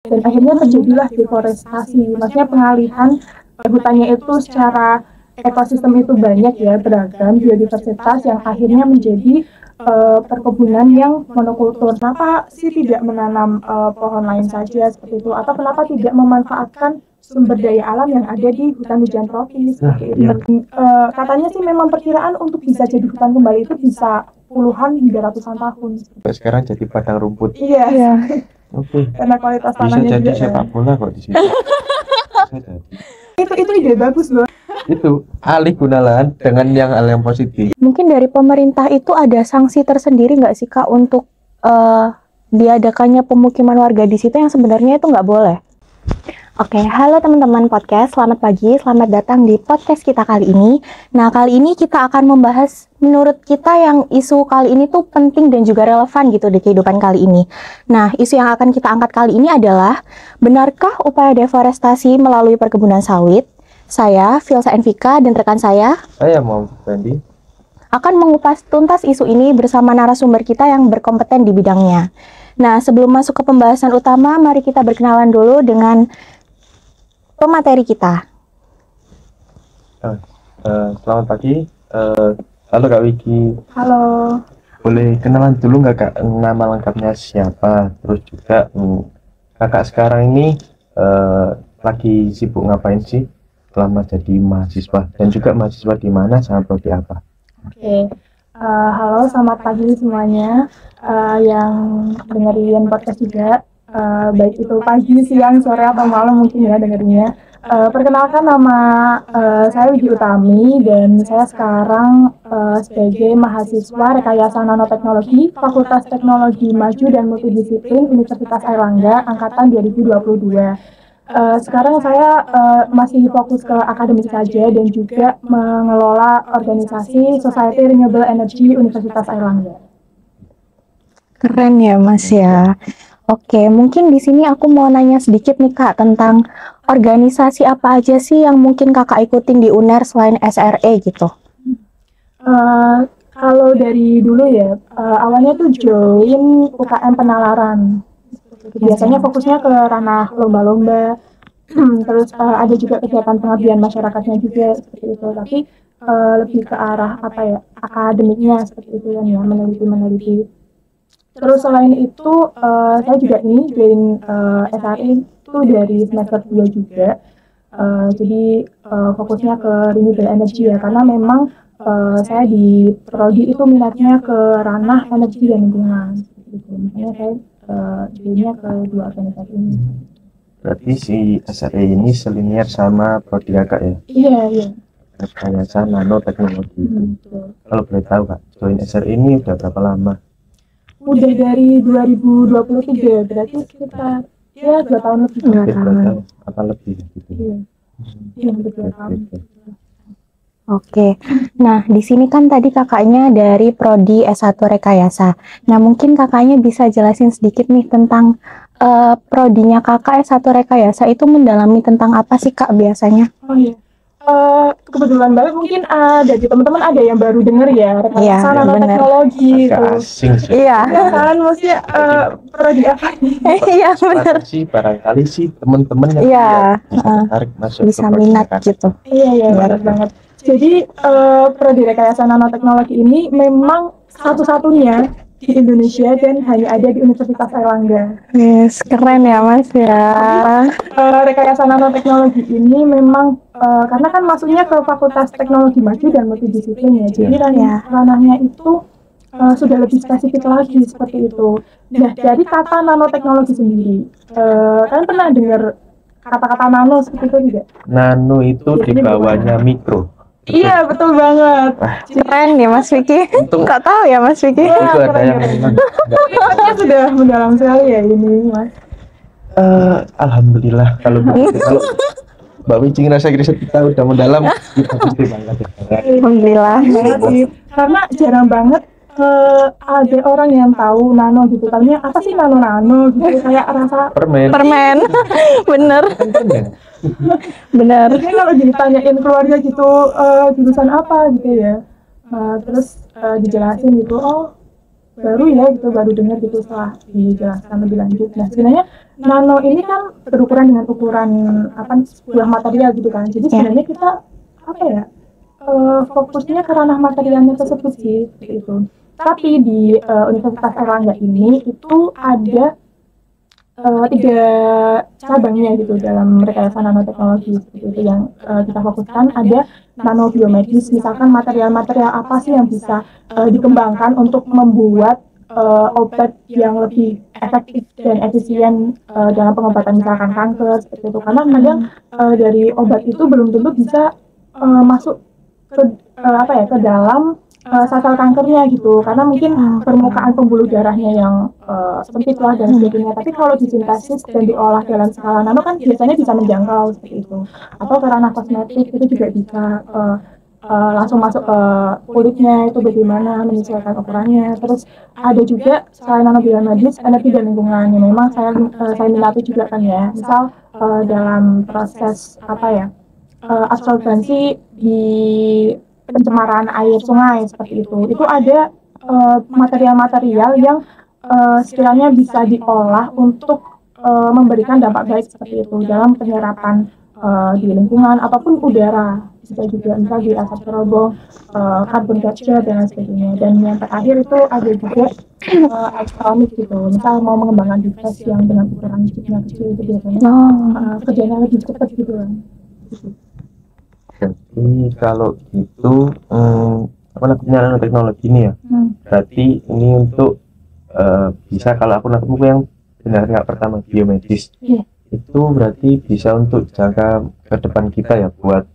Dan akhirnya terjadilah deforestasi, maksudnya pengalihan hutannya itu secara ekosistem itu banyak ya, beragam biodiversitas yang akhirnya menjadi perkebunan yang monokultur. Kenapa sih tidak menanam pohon lain saja seperti itu, atau kenapa tidak memanfaatkan sumber daya alam yang ada di hutan hujan tropis seperti itu. Katanya sih memang perkiraan untuk bisa jadi hutan kembali itu bisa puluhan hingga ratusan tahun. Sekarang jadi padang rumput. Iya. Oke. Karena kualitas Bisa tanahnya jadi juga sepak bola kok di sini. Bisa jadi. itu ide bagus loh. Itu alih guna lahan dengan hal yang positif. Mungkin dari pemerintah itu ada sanksi tersendiri nggak sih Kak untuk diadakannya pemukiman warga di situ yang sebenarnya itu nggak boleh? Oke, halo teman-teman podcast, selamat pagi, selamat datang di podcast kita kali ini. Nah, kali ini kita akan membahas menurut kita yang isu kali ini tuh penting dan juga relevan gitu di kehidupan kali ini. Nah, isu yang akan kita angkat kali ini adalah, benarkah upaya deforestasi melalui perkebunan sawit? Saya, Filsa Envika, dan rekan saya Muhammad Fendi, akan mengupas tuntas isu ini bersama narasumber kita yang berkompeten di bidangnya. Nah, sebelum masuk ke pembahasan utama, mari kita berkenalan dulu dengan pemateri kita. Selamat pagi. Halo Kak Wiki. Halo. Boleh kenalan dulu nggak Kak, nama lengkapnya siapa? Terus juga Kakak sekarang ini lagi sibuk ngapain sih selama jadi mahasiswa? Dan juga mahasiswa di mana sama prodi apa? Oke. Halo, selamat pagi semuanya yang dengerin podcast juga. Baik itu pagi, siang, sore, atau malam mungkin ya dengerinnya. Perkenalkan, nama saya Widi Utami dan saya sekarang sebagai mahasiswa Rekayasa Nanoteknologi Fakultas Teknologi Maju dan Multidisiplin Universitas Airlangga Angkatan 2022. Sekarang saya masih fokus ke akademik saja dan juga mengelola organisasi Society Renewable Energy Universitas Airlangga. Keren ya Mas ya. Oke, mungkin di sini aku mau nanya sedikit nih Kak tentang organisasi apa aja sih yang mungkin Kakak ikutin di UNER selain SRE gitu? Kalau dari dulu ya, awalnya tuh join UKM penalaran. Biasanya fokusnya ke ranah lomba-lomba, terus ada juga kegiatan pengabdian masyarakatnya juga seperti itu. Tapi lebih ke arah apa ya, akademiknya seperti itu kan ya, meneliti. Terus selain itu saya juga ini join SRE itu dari semester 2 juga. Jadi fokusnya ke renewable energy ya, karena memang saya di prodi itu minatnya ke ranah energi dan lingkungan. Gitu. Makanya saya joinnya ke dua organisasi ini. Berarti si SRE ini selinier sama prodi Kakak ya? Iya. Rekayasa Nanoteknologi. Kalau boleh tahu Kak, join SRE ini udah berapa lama? Udah dari 2023, berarti sekitar 2 tahun lebih. 2 tahun. Apa lebih gitu? Iya, hampir 2 tahun. Oke, nah di sini kan tadi kakaknya dari prodi S1 Rekayasa. Nah mungkin kakaknya bisa jelasin sedikit nih tentang prodinya kakak S1 Rekayasa itu mendalami tentang apa sih Kak biasanya? Oh iya. Kebetulan banget mungkin dari teman-teman ada yang baru denger ya Rekayasa Nanoteknologi gitu. Asing sih. Iya. Ya kan, maksudnya prodi apa nih? Iya benar. Sih barangkali sih teman-teman yang bisa tertarik masuk bisa minat gitu. Iya benar banget. Jadi prodi Rekayasa Nanoteknologi ini memang satu-satunya di Indonesia dan hanya ada di Universitas Airlangga. Yes, keren ya Mas ya. Rekayasa Nanoteknologi ini memang karena kan masuknya ke Fakultas Teknologi Maju dan Multidisiplin ya, jadi ranahnya itu sudah lebih spesifik lagi seperti itu. Nah, dari kata nanoteknologi sendiri, kalian pernah dengar kata-kata nano seperti itu tidak? Nano itu di bawahnya mikro. Iya, betul banget. Keren ya Mas Vicky. Kok tahu ya Mas Vicky? Itu ada yang memang sudah mendalam sekali ya ini Mas. Alhamdulillah kalau Mbak Wici ngerasa kita udah mendalam, kita pasti banget. Alhamdulillah. Karena jarang banget ada orang yang tahu nano gitu. Taunya apa sih nano gitu, kayak rasa permen. Bener. Bener. Jadi kalau ditanyain keluarga gitu jurusan apa gitu ya, terus dijelasin gitu, oh baru ya gitu, baru dengar gitu setelah dijelaskan lebih lanjut. Nah sebenarnya nano ini kan berukuran dengan ukuran sebuah material gitu kan. Jadi sebenarnya kita fokusnya ke ranah materialnya tersebut sih seperti itu. Tapi di Universitas Erlangga ini itu ada 3 cabangnya gitu dalam rekayasa nanoteknologi seperti itu yang kita fokuskan. Ada nanobiomedis, misalkan material-material apa sih yang bisa dikembangkan untuk membuat obat yang lebih efektif dan efisien dalam pengobatan misalkan kanker seperti itu. Karena kadang dari obat itu belum tentu bisa masuk ke dalam sel kankernya gitu, karena mungkin permukaan pembuluh darahnya yang sempit lah dan sebagainya. Tapi kalau disintesis dan diolah dalam skala nano kan biasanya bisa menjangkau seperti itu. Atau ke ranah kosmetik itu juga bisa langsung masuk ke kulitnya, itu bagaimana menyesuaikan ukurannya. Terus ada juga selain nanobiomedis, energi dan lingkungan yang memang saya minati juga kan ya. Misal dalam proses absorbensi di pencemaran air sungai seperti itu ada material-material yang sekiranya bisa diolah untuk memberikan dampak baik seperti itu dalam penyerapan di lingkungan ataupun udara, bisa juga misal di asap cerobong, carbon capture dan lain sebagainya. Dan yang terakhir itu ada juga elektronik gitu, misal mau mengembangkan device yang dengan ukuran chipnya kecil itu biasanya kerjanya lebih cepat gitu kan. Jadi kalau gitu nanoteknologi ini ya, berarti ini untuk bisa, kalau aku nangkep yang benar nggak pertama biomedis, itu berarti bisa untuk jangka ke depan kita ya, buat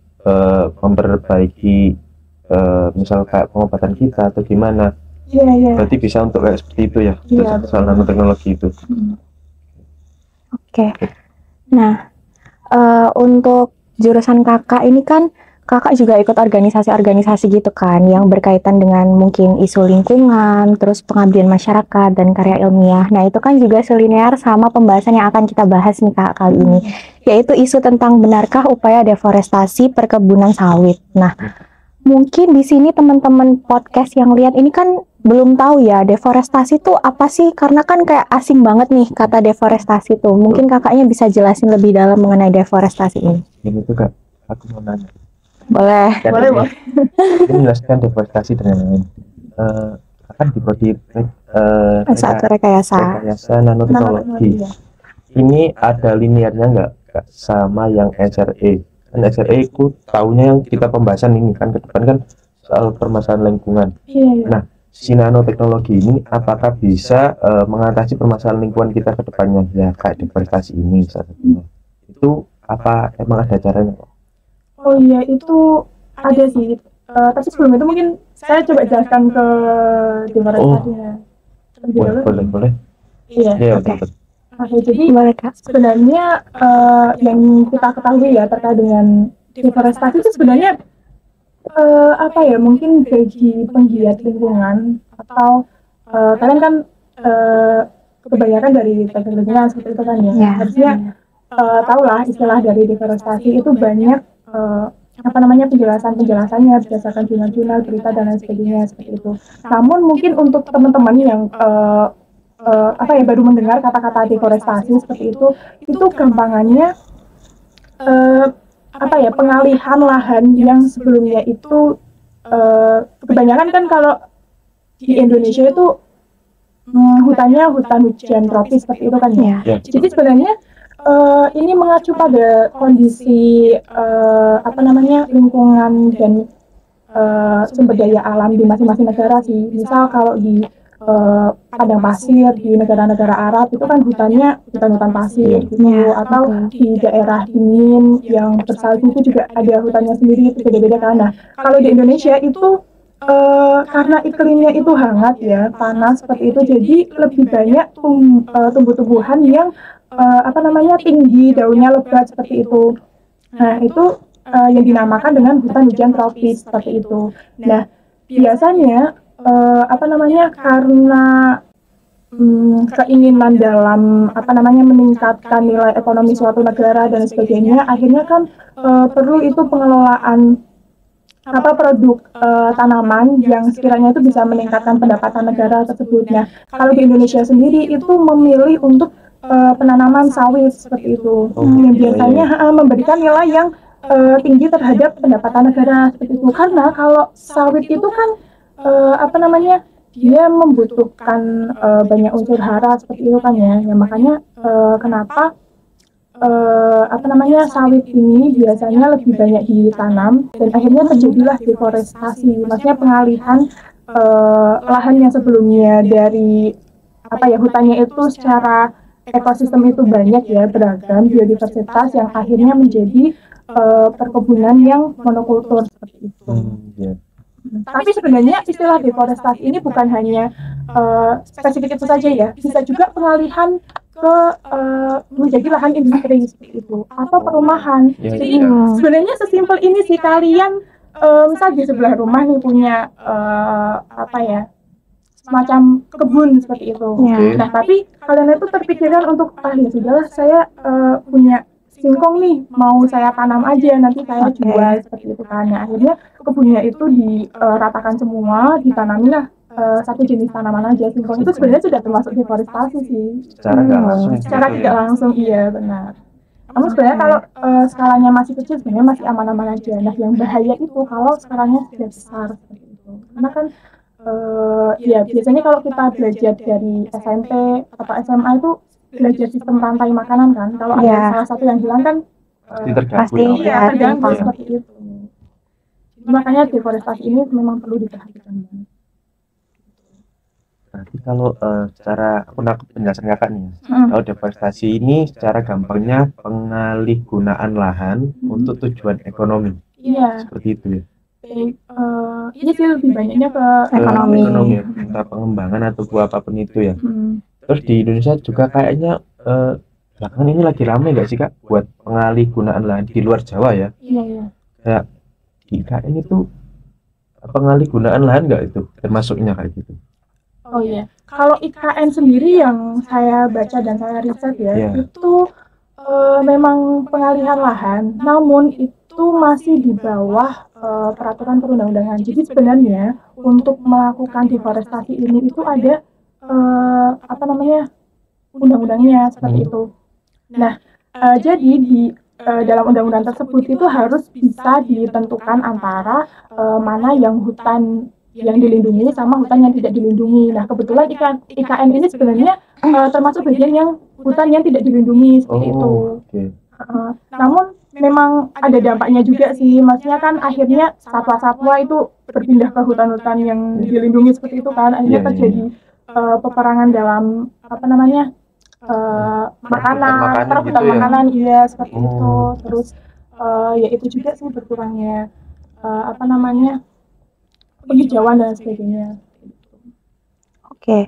memperbaiki misal kayak pengobatan kita atau gimana. Berarti bisa untuk kayak seperti itu ya, soal nanoteknologi itu. Oke. Nah, untuk jurusan kakak ini kan kakak juga ikut organisasi-organisasi gitu kan yang berkaitan dengan mungkin isu lingkungan, terus pengabdian masyarakat dan karya ilmiah. Nah itu kan juga selinear sama pembahasan yang akan kita bahas nih kak kali ini, yaitu isu tentang benarkah upaya deforestasi perkebunan sawit. Nah mungkin di sini teman-teman podcast yang lihat ini kan belum tahu ya deforestasi itu apa sih, karena kan kayak asing banget nih kata deforestasi tuh. Mungkin kakaknya bisa jelasin lebih dalam mengenai deforestasi ini. Ini tuh kak, aku mau nanya. Boleh. Boleh. Ini menjelaskan deforestasi dan lain-lain. Akan di prodi rekayasa nanoteknologi. Ini ada linearnya nggak sama yang SRE? Kan SRE itu tahunya yang kita pembahasan ini kan ke depan kan soal permasalahan lingkungan. Nah, si nanoteknologi ini apakah bisa mengatasi permasalahan lingkungan kita ke depannya ya, kayak deforestasi ini salah satunya. Itu apa emang ada caranya? Oh iya, itu ada sih. Tapi sebelum itu mungkin saya coba jelaskan ke deforestasinya. Boleh. Iya. Oke, jadi sebenarnya yang kita ketahui ya terkait dengan deforestasi itu sebenarnya mungkin bagi penggiat lingkungan atau kalian kan kebanyakan dari teknik lingkungan seperti itu kan ya. Harusnya tahulah istilah dari deforestasi itu banyak penjelasannya berdasarkan jurnal-jurnal, berita dan lain sebagainya seperti itu. Namun mungkin untuk teman-teman yang baru mendengar kata-kata deforestasi seperti itu gampangannya pengalihan lahan yang sebelumnya itu kebanyakan kan kalau di Indonesia itu hutannya hutan hujan tropis seperti itu kan ya. Jadi sebenarnya ini mengacu pada kondisi lingkungan dan sumber daya alam di masing-masing negara sih. Misal kalau di padang pasir di negara-negara Arab itu kan hutannya hutan pasir gitu, atau di daerah dingin yang bersalju itu juga ada hutannya sendiri, itu beda-beda kan. Nah kalau di Indonesia itu karena iklimnya itu hangat ya, panas seperti itu, jadi lebih banyak tumbuh-tumbuhan yang tinggi, daunnya lebat seperti itu. Nah itu yang dinamakan dengan hutan hujan tropis seperti itu. Nah biasanya karena keinginan dalam meningkatkan nilai ekonomi suatu negara dan sebagainya, akhirnya kan perlu itu pengelolaan apa produk tanaman yang sekiranya itu bisa meningkatkan pendapatan negara tersebut. Nah, kalau di Indonesia sendiri itu memilih untuk penanaman sawit seperti itu, yang biasanya memberikan nilai yang tinggi terhadap pendapatan negara seperti itu. Karena kalau sawit itu kan apa namanya, dia membutuhkan banyak unsur hara seperti itu kan ya. Ya makanya kenapa apa namanya, sawit ini biasanya lebih banyak ditanam dan akhirnya terjadilah deforestasi, maksudnya pengalihan lahan yang sebelumnya dari apa ya, hutannya itu secara ekosistem itu banyak ya, beragam biodiversitas, yang akhirnya menjadi perkebunan yang monokultur seperti itu. Ya. Tapi sebenarnya istilah deforestasi ini bukan hanya spesifik itu saja ya, bisa juga pengalihan ke menjadi lahan industri seperti itu atau perumahan. Jadi sebenarnya sesimpel ini sih, kalian misal di sebelah rumah nih punya apa ya, semacam kebun seperti itu. Nah, tapi kalian itu terpikirkan untuk ya sudahlah, saya punya singkong nih, mau saya tanam aja, nanti saya jual seperti itu kan. Nah, akhirnya kebunnya itu diratakan semua, ditanamilah satu jenis tanaman aja, singkong. Itu sebenarnya sudah termasuk deforestasi sih. Secara nggak langsung. Secara tidak langsung, iya benar. Namun sebenarnya kalau skalanya masih kecil, sebenarnya masih aman-aman aja. Nah, yang bahaya itu kalau skalanya sudah besar seperti itu. Karena kan ya biasanya kalau kita belajar dari SMP atau SMA itu belajar sistem rantai makanan kan. Kalau ada salah satu yang hilang kan pasti terganggu seperti itu. Makanya deforestasi ini memang perlu diperhatikan. Nanti kalau secara aku nangkep penjelasan kakak nih, kalau deforestasi ini secara gampangnya pengalihgunaan lahan untuk tujuan ekonomi. Iya. Seperti itu ya. Iya sih, lebih banyaknya ke ekonomi. Ya, entah pengembangan atau apapun itu ya. Terus di Indonesia juga kayaknya belakangan ini lagi ramai nggak sih kak buat pengalihgunaan lahan di luar Jawa ya? Iya. Kayak di IKN itu pengalihgunaan lahan nggak itu termasuknya kayak gitu? Oh iya, kalau IKN sendiri yang saya baca dan saya riset ya, itu memang pengalihan lahan, namun itu masih di bawah peraturan perundang-undangan. Jadi sebenarnya untuk melakukan deforestasi ini itu ada apa namanya, undang-undangnya seperti itu. Nah, jadi di dalam undang-undang tersebut itu harus bisa ditentukan antara mana yang hutan yang dilindungi sama hutan yang tidak dilindungi. Nah, kebetulan IKN ini sebenarnya termasuk bagian yang hutan yang tidak dilindungi seperti itu. Namun memang ada dampaknya juga sih, maksudnya kan akhirnya satwa-satwa itu berpindah ke hutan-hutan yang dilindungi seperti itu kan, akhirnya terjadi peperangan dalam apa namanya, makanan, perebutan gitu makanan, iya seperti itu. Terus ya itu juga sih berkurangnya apa namanya, penghijauan dan sebagainya. Oke.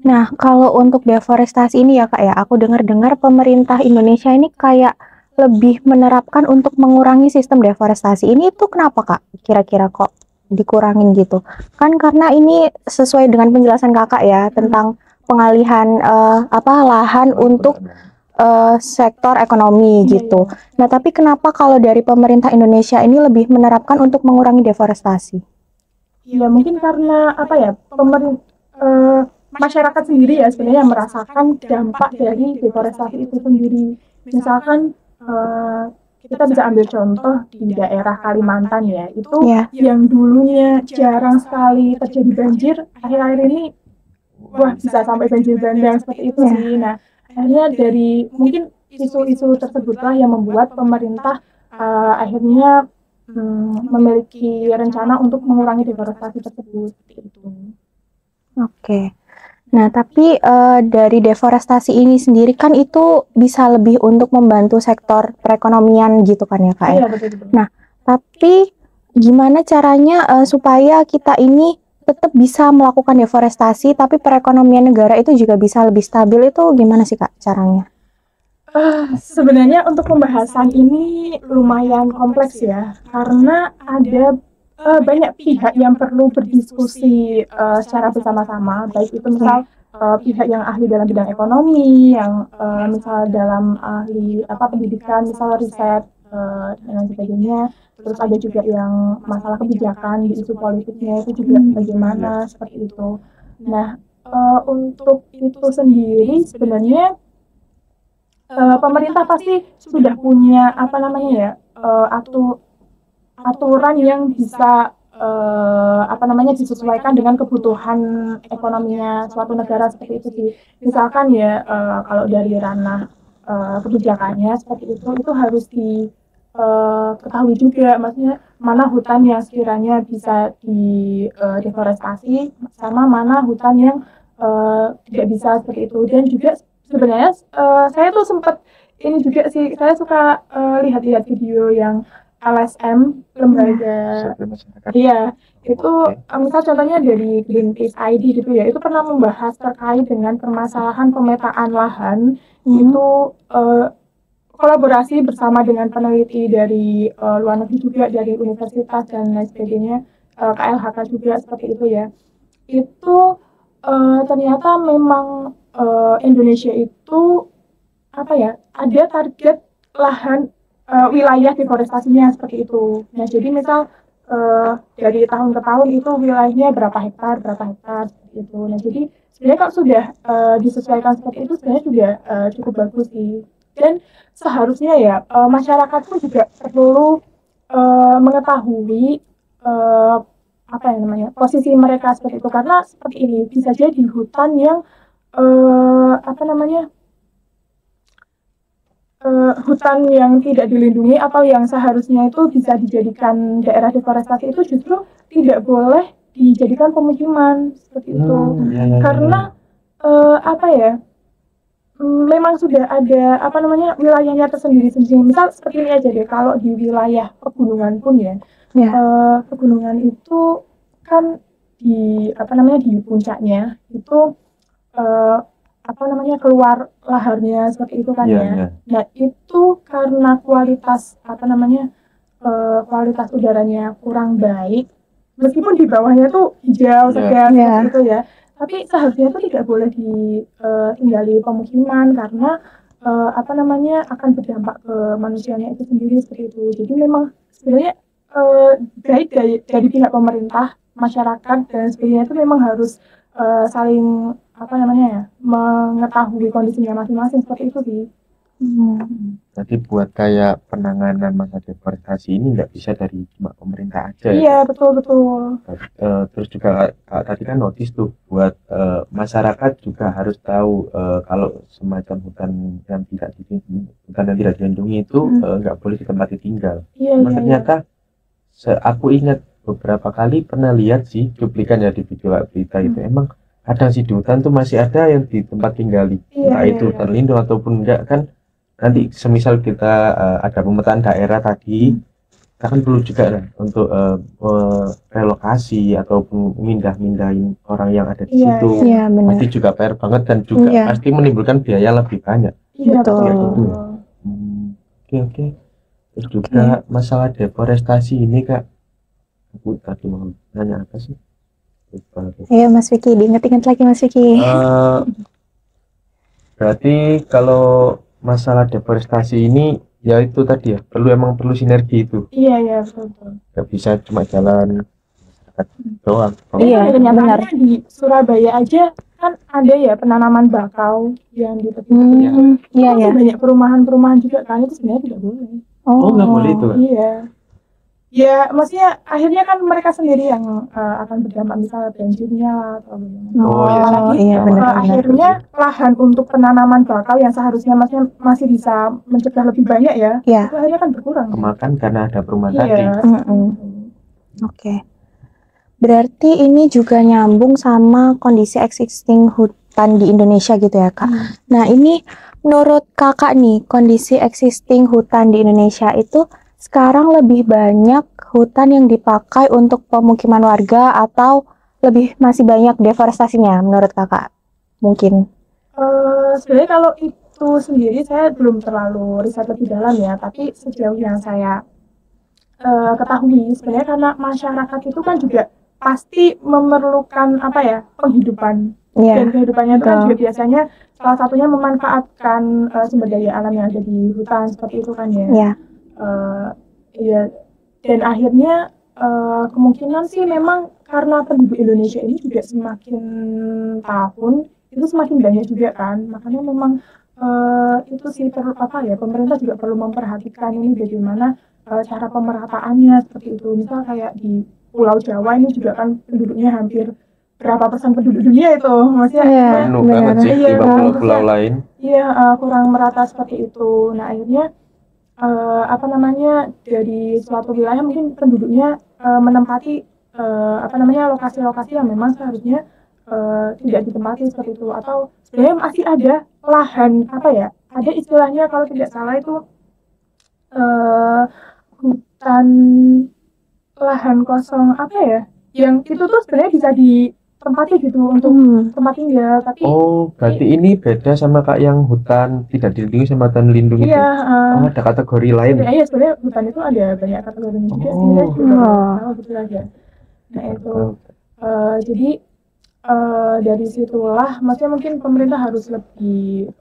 Nah, kalau untuk deforestasi ini ya Kak ya, aku dengar-dengar pemerintah Indonesia ini kayak lebih menerapkan untuk mengurangi sistem deforestasi. Ini itu kenapa Kak? Kira-kira kok dikurangin gitu? Kan karena ini sesuai dengan penjelasan Kakak ya tentang pengalihan lahan untuk sektor ekonomi gitu. Nah, tapi kenapa kalau dari pemerintah Indonesia ini lebih menerapkan untuk mengurangi deforestasi? Ya mungkin karena apa ya, masyarakat sendiri ya sebenarnya merasakan dampak dari deforestasi itu sendiri. Misalkan kita bisa ambil contoh di daerah Kalimantan ya, itu yang dulunya jarang sekali terjadi banjir, akhir-akhir ini wah bisa sampai banjir bandang seperti itu sih. Nah, akhirnya dari mungkin isu-isu tersebutlah yang membuat pemerintah akhirnya memiliki rencana untuk mengurangi deforestasi tersebut. Oke. Nah, tapi dari deforestasi ini sendiri kan itu bisa lebih untuk membantu sektor perekonomian gitu kan ya Kak? Iya, betul. Nah, tapi gimana caranya supaya kita ini tetap bisa melakukan deforestasi tapi perekonomian negara itu juga bisa lebih stabil, itu gimana sih Kak caranya? Sebenarnya untuk pembahasan ini lumayan kompleks ya, karena ada banyak pihak yang perlu berdiskusi secara bersama-sama, baik itu misal pihak yang ahli dalam bidang ekonomi, yang misal dalam ahli pendidikan, misal riset dan lain sebagainya. Terus ada juga yang masalah kebijakan di isu politiknya itu juga bagaimana seperti itu. Nah, untuk itu sendiri sebenarnya pemerintah pasti sudah punya apa namanya ya aturan yang bisa apa namanya disesuaikan dengan kebutuhan ekonominya suatu negara seperti itu sih. Misalkan ya kalau dari ranah kebijakannya seperti itu harus ketahui juga, maksudnya mana hutan yang sekiranya bisa di deforestasi sama mana hutan yang tidak bisa seperti itu. Dan juga sebenarnya saya tuh sempat ini juga sih, saya suka lihat-lihat video yang LSM lembaga iya itu misal contohnya dari Greenpeace ID gitu ya, itu pernah membahas terkait dengan permasalahan pemetaan lahan itu kolaborasi bersama dengan peneliti dari luar negeri juga, dari universitas dan lain sebagainya, KLHK juga seperti itu ya. Itu ternyata memang Indonesia itu apa ya, ada target lahan wilayah deforestasinya seperti itu. Nah, jadi misal dari tahun ke tahun itu wilayahnya berapa hektar seperti itu. Nah, jadi sebenarnya kalau sudah disesuaikan seperti itu sebenarnya sudah cukup bagus sih. Dan seharusnya ya masyarakat pun juga perlu mengetahui apa yang namanya posisi mereka seperti itu, karena seperti ini bisa jadi hutan yang apa namanya hutan yang tidak dilindungi atau yang seharusnya itu bisa dijadikan daerah deforestasi itu justru tidak boleh dijadikan pemukiman seperti itu. Karena apa ya, memang sudah ada apa namanya wilayahnya tersendiri-sendiri. Misal seperti ini aja deh, kalau di wilayah pegunungan pun ya, pegunungan itu kan di apa namanya di puncaknya itu apa namanya keluar laharnya seperti itu kan ya. Nah itu karena kualitas apa namanya kualitas udaranya kurang baik, meskipun di bawahnya tuh hijau segar seperti itu ya, tapi seharusnya itu tidak boleh ditinggali pemukiman karena apa namanya akan berdampak ke manusianya itu sendiri seperti itu. Jadi memang sebenarnya baik dari pihak pemerintah, masyarakat dan sebagainya itu memang harus saling apa namanya ya mengetahui kondisinya masing-masing seperti itu sih. Jadi buat kayak penanganan masa deforestasi ini nggak bisa dari cuma pemerintah aja. Iya, betul. Terus juga tadi kan notice tuh buat masyarakat juga harus tahu kalau semacam hutan yang tidak dilindungi itu nggak boleh ditempati tinggal. Ternyata aku ingat beberapa kali pernah lihat sih cuplikan ya di video berita itu, emang kadang sih di hutan tuh masih ada yang di tempat tinggali, entah itu hutan lindung ataupun enggak kan. Nanti semisal kita ada pemetaan daerah tadi, kita kan perlu juga lah untuk relokasi ataupun mindahin orang yang ada di situ. Pasti juga PR banget dan juga pasti menimbulkan biaya lebih banyak. Betul. Oke. Terus juga masalah deforestasi ini Kak, aku tadi mau nanya apa sih? Ayo Mas Vicky, diingat-ingat lagi Mas Vicky. Berarti kalau masalah deforestasi ini ya itu tadi ya emang perlu sinergi itu. Iya betul. Gak bisa cuma jalan masyarakat doang. Iya benar. Di Surabaya aja kan ada ya penanaman bakau yang di tepi-tepi. Iya. Banyak perumahan juga kan, itu sebenarnya tidak boleh. Oh nggak boleh itu. Iya. Ya, maksudnya akhirnya kan mereka sendiri yang akan berdampak, misalnya banjirnya atau bagaimana. Benar. Akhirnya lahan untuk penanaman bakau yang seharusnya masih bisa mencegah lebih banyak ya, itu akhirnya kan berkurang. Kemakan karena ada perumahan tadi. Oke. Berarti ini juga nyambung sama kondisi existing hutan di Indonesia gitu ya Kak. Nah ini menurut Kakak nih, kondisi existing hutan di Indonesia itu sekarang lebih banyak hutan yang dipakai untuk pemukiman warga atau masih banyak deforestasinya menurut Kakak? Mungkin. Sebenarnya kalau itu sendiri saya belum terlalu riset lebih dalam ya, tapi sejauh yang saya ketahui sebenarnya karena masyarakat itu kan juga pasti memerlukan apa ya penghidupan. Dan kehidupannya itu kan juga biasanya salah satunya memanfaatkan sumber daya alam yang ada di hutan seperti itu kan ya. Iya, dan akhirnya kemungkinan sih memang karena penduduk Indonesia ini juga semakin tahun itu semakin banyak juga kan, makanya memang itu sih perlu pemerintah juga perlu memperhatikan ini bagaimana cara pemerataannya seperti itu. Misal kayak di Pulau Jawa ini juga kan penduduknya hampir berapa persen penduduk dunia itu, maksudnya penuh banget sih iya, di pulau-pulau lain. iya kurang merata seperti itu. Nah akhirnya dari suatu wilayah mungkin penduduknya menempati lokasi-lokasi yang memang seharusnya tidak ditempati seperti itu, atau sebenarnya masih ada lahan ada istilahnya kalau tidak salah itu hutan lahan kosong yang itu tuh sebenarnya bisa ditempati gitu untuk tempat tinggal, tapi berarti ini beda sama kak yang hutan tidak dilindungi sama hutan lindung itu. Ada kategori lain. Iya, sebenarnya hutan itu ada banyak kategorinya juga sih, tahu gitu aja. Nah itu jadi dari situlah maksudnya mungkin pemerintah harus lebih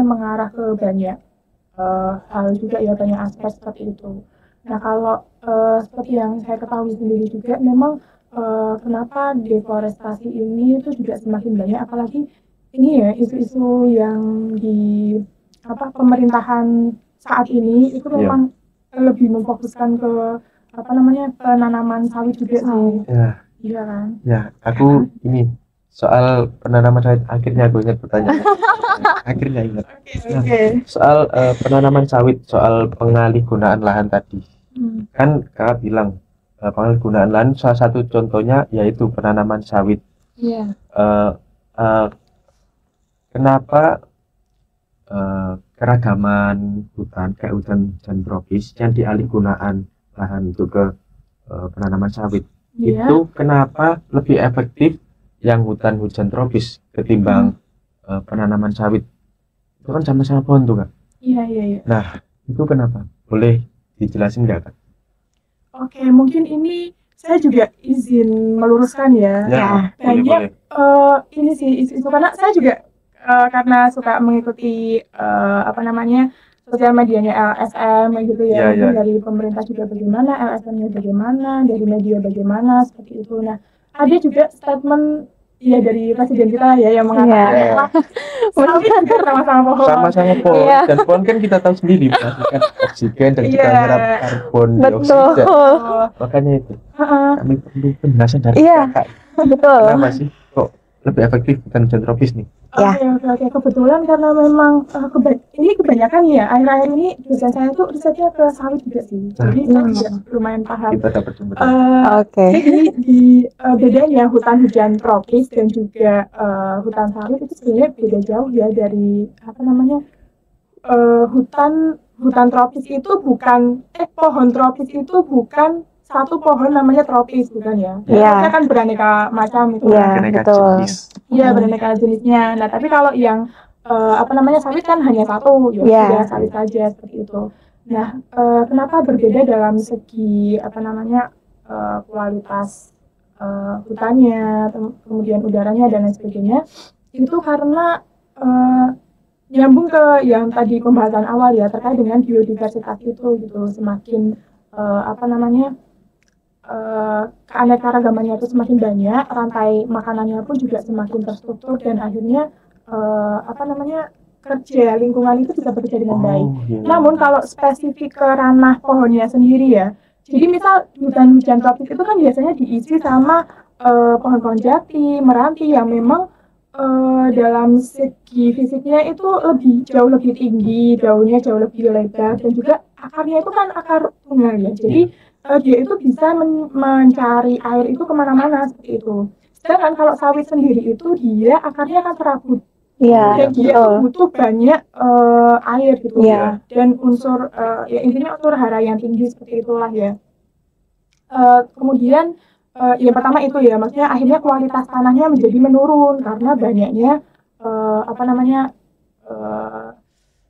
mengarah ke banyak hal juga ya, banyak aspek seperti itu. Nah kalau seperti yang saya ketahui sendiri juga memang kenapa deforestasi ini itu juga semakin banyak, apalagi ini ya isu-isu yang di pemerintahan saat ini itu memang lebih memfokuskan ke penanaman sawit juga sih. Iya kan? Ya, aku ini soal penanaman sawit akhirnya aku ingat pertanyaan. Akhirnya ingat. Soal penanaman sawit, soal pengalihgunaan lahan tadi. Kan kakak bilang pengalihgunaan lahan salah satu contohnya yaitu penanaman sawit. Iya. Kenapa keragaman hutan kayak hutan tropis yang dialihgunaan lahan untuk ke penanaman sawit itu kenapa lebih efektif yang hutan tropis ketimbang penanaman sawit? Itu kan sama-sama pohon tuh kak. Iya. Nah itu kenapa? Boleh dijelasin nggak kak? Oke, mungkin ini saya juga izin meluruskan ya. Boleh. Ini sih isu karena saya juga karena suka mengikuti sosial medianya LSM gitu ya. Dari pemerintah juga bagaimana, LSM-nya bagaimana, dari media bagaimana seperti itu. Nah, ada juga statement dari presiden kita ya yang mengatakan sawit juga sama-sama pohon. Sama-sama pohon. Dan pohon kan kita tahu sendiri menghasilkan oksigen dan juga menyerap karbon dioksida. Makanya itu kami perlu penjelasan dari kakak. Betul. Kenapa sih kok lebih efektif hutan tropis nih? Oke. Kebetulan karena memang ini kebanyakan ya akhir-akhir ini dosen saya tuh risetnya ke sawit juga sih. Jadi saya juga lumayan paham. Kita dapat sumber. Jadi di bedanya hutan tropis dan juga hutan sawit itu sebenarnya beda jauh ya dari hutan tropis itu bukan pohon tropis itu bukan satu pohon namanya tropis, bukan ya? Biasanya kan beraneka macam itu. Beraneka jenis. Iya, beraneka jenisnya. Nah, tapi kalau yang sawit kan hanya satu, ya sawit saja seperti itu. Nah, kenapa berbeda dalam segi kualitas hutannya, kemudian udaranya dan lain sebagainya? Itu karena nyambung ke yang tadi pembahasan awal ya terkait dengan biodiversitas itu gitu, semakin keanekaragamannya itu semakin banyak, rantai makanannya pun juga semakin terstruktur dan akhirnya kerja lingkungan itu bisa bekerja dengan baik. Namun kalau spesifik ke ranah pohonnya sendiri ya, jadi misal hutan tropis itu kan biasanya diisi sama pohon-pohon jati, meranti yang memang dalam segi fisiknya itu jauh lebih tinggi, daunnya jauh lebih lebar dan juga akarnya itu kan akar tunggal ya. Jadi dia itu bisa mencari air itu kemana-mana seperti itu. Sedangkan kalau sawit sendiri itu dia akarnya kan serabut. Dan dia itu butuh banyak air gitu ya. Dan unsur intinya unsur hara yang tinggi seperti itulah ya. Kemudian yang pertama itu ya, maksudnya akhirnya kualitas tanahnya menjadi menurun karena banyaknya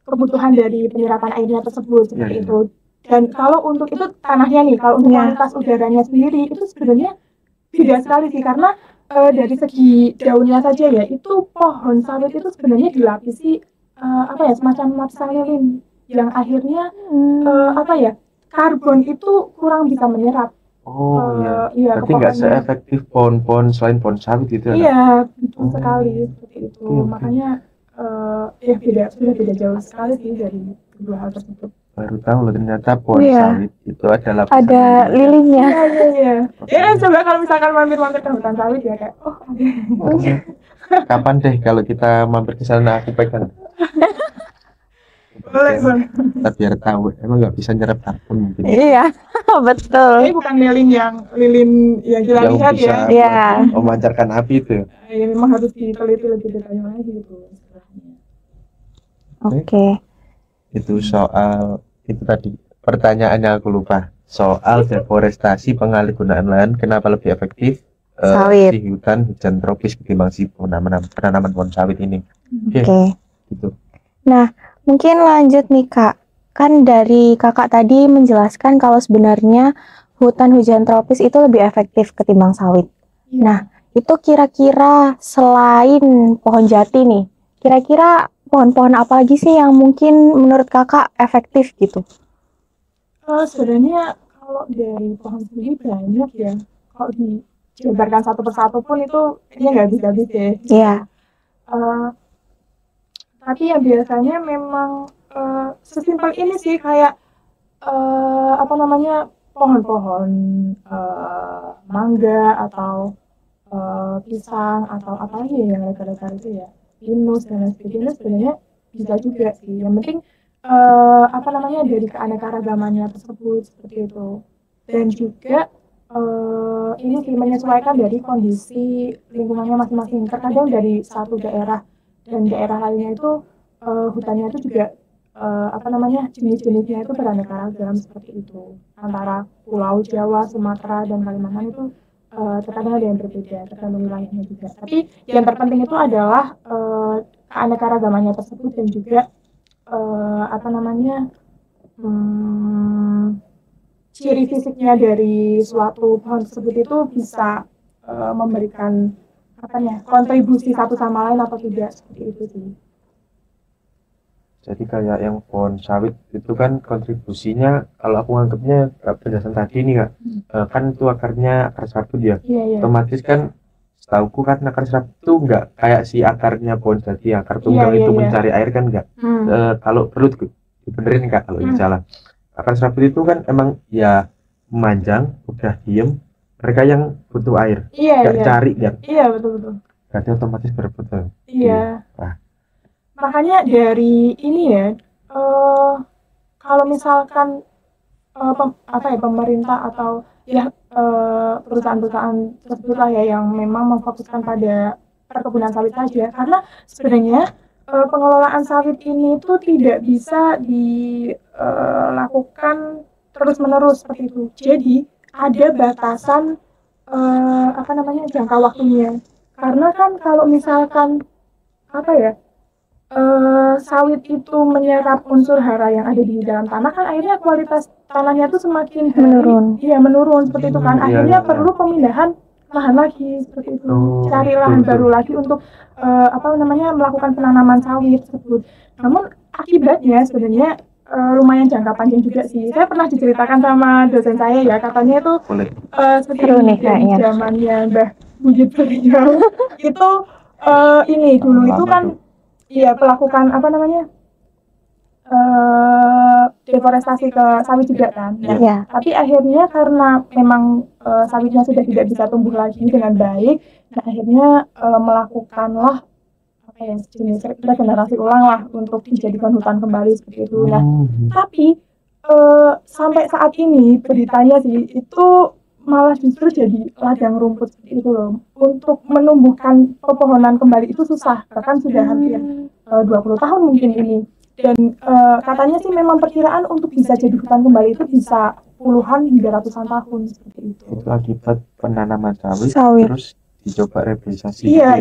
kebutuhan dari penyerapan airnya tersebut seperti itu. Dan kalau untuk itu tanahnya nih, kalau untuk kualitas udaranya sendiri itu sebenarnya beda sekali sih karena dari segi daunnya saja ya, itu pohon sawit itu sebenarnya dilapisi semacam lapisan lilin yang akhirnya karbon itu kurang bisa menyerap. Iya, Berarti nggak seefektif pohon-pohon selain pohon sawit gitu ya? Iya, betul sekali seperti itu. Makanya sudah beda jauh sekali sih dari kedua hal tersebut. Baru tahu loh ternyata pohon sawit itu ada lapisan ada lilinnya. Iya. Ya coba kalau misalkan mampir-mampir ke hutan sawit ya kayak Kapan deh kalau kita mampir ke sana aku pegang. boleh. Kita biar tahu emang nggak bisa nyerap karbon mungkin. Iya, betul. Ini bukan lilin yang kita lihat bisa ya. memancarkan api itu. Ya memang harus diteliti lebih detail lagi gitu. Oke. Itu soal itu tadi pertanyaannya aku lupa soal deforestasi pengalihan lahan kenapa lebih efektif Sawit. si hujan tropis ketimbang si penanaman pohon sawit ini. Oke. Gitu. Nah, mungkin lanjut nih Kak. Kan dari Kakak tadi menjelaskan kalau sebenarnya hutan hujan tropis itu lebih efektif ketimbang sawit. Nah, itu kira-kira selain pohon jati nih, kira-kira pohon-pohon apa lagi sih yang mungkin menurut Kakak efektif gitu? Sebenarnya kalau dari pohon sendiri banyak ya. Kalau dijabarkan satu persatu pun itu kayaknya nggak bisa-habis ya. Iya. Tapi ya biasanya memang sesimpel ini sih kayak pohon-pohon mangga atau pisang atau apa aja yang lebar-lebar itu ya, pinus dan lain sebagainya sebenarnya bisa juga sih. Yang penting dari keanekaragamannya tersebut seperti itu. Dan juga ini sih menyesuaikan dari kondisi lingkungannya masing-masing. Terkadang dari satu daerah dan daerah lainnya itu hutannya itu juga jenis-jenisnya itu beraneka ragam seperti itu. Antara Pulau Jawa, Sumatera dan Kalimantan itu terkadang ada yang berbeda tergantung wilayahnya juga. Tapi yang terpenting itu adalah keanekaragamannya tersebut dan juga ciri fisiknya dari suatu pohon tersebut itu bisa memberikan kontribusi satu sama lain atau tidak seperti itu sih. Jadi kayak yang pohon sawit itu kan kontribusinya kalau aku anggapnya penjelasan tadi nih Kak, kan itu akarnya akar serabut ya. Iya. Otomatis kan setauku kan akar serabut itu nggak kayak si akarnya pohon jati, akar tunggang itu mencari air kan nggak. Kalau perlu dibenerin Kak kalau ini salah. Akar serabut itu kan emang ya memanjang, udah diem. Mereka yang butuh air, nggak cari kan. Iya betul. Berarti otomatis berebutan. Iya. Makanya dari ini ya, kalau misalkan pemerintah atau perusahaan-perusahaan tersebut lah ya yang memang memfokuskan pada perkebunan sawit saja, karena sebenarnya pengelolaan sawit ini tuh tidak bisa dilakukan terus-menerus seperti itu. Jadi ada batasan jangka waktunya. Karena kan kalau misalkan sawit itu menyerap unsur hara yang ada di dalam tanah kan akhirnya kualitas tanahnya tuh semakin menurun seperti itu kan. Akhirnya perlu pemindahan lahan lagi seperti itu. Cari lahan baru lagi untuk melakukan penanaman sawit tersebut. Namun akibatnya sebenarnya lumayan jangka panjang juga sih. Saya pernah diceritakan sama dosen saya ya, katanya itu seperti ini dari zamannya Mbah Bujit Beliau itu dulu itu kan melakukan deforestasi ke sawit juga kan. Tapi akhirnya karena memang sawitnya sudah tidak bisa tumbuh lagi dengan baik, nah akhirnya melakukanlah jenis regenerasi ulang lah untuk dijadikan hutan kembali seperti itu. Nah, tapi sampai saat ini beritanya sih itu malah justru jadi ladang rumput seperti itu loh. Untuk menumbuhkan pepohonan kembali itu susah, bahkan sudah hampir 20 tahun mungkin ini. Dan katanya sih memang perkiraan untuk bisa jadi hutan kembali itu bisa puluhan hingga ratusan tahun seperti itu. Itu akibat penanaman sawit. Terus dicoba rehabilitasi. Iya.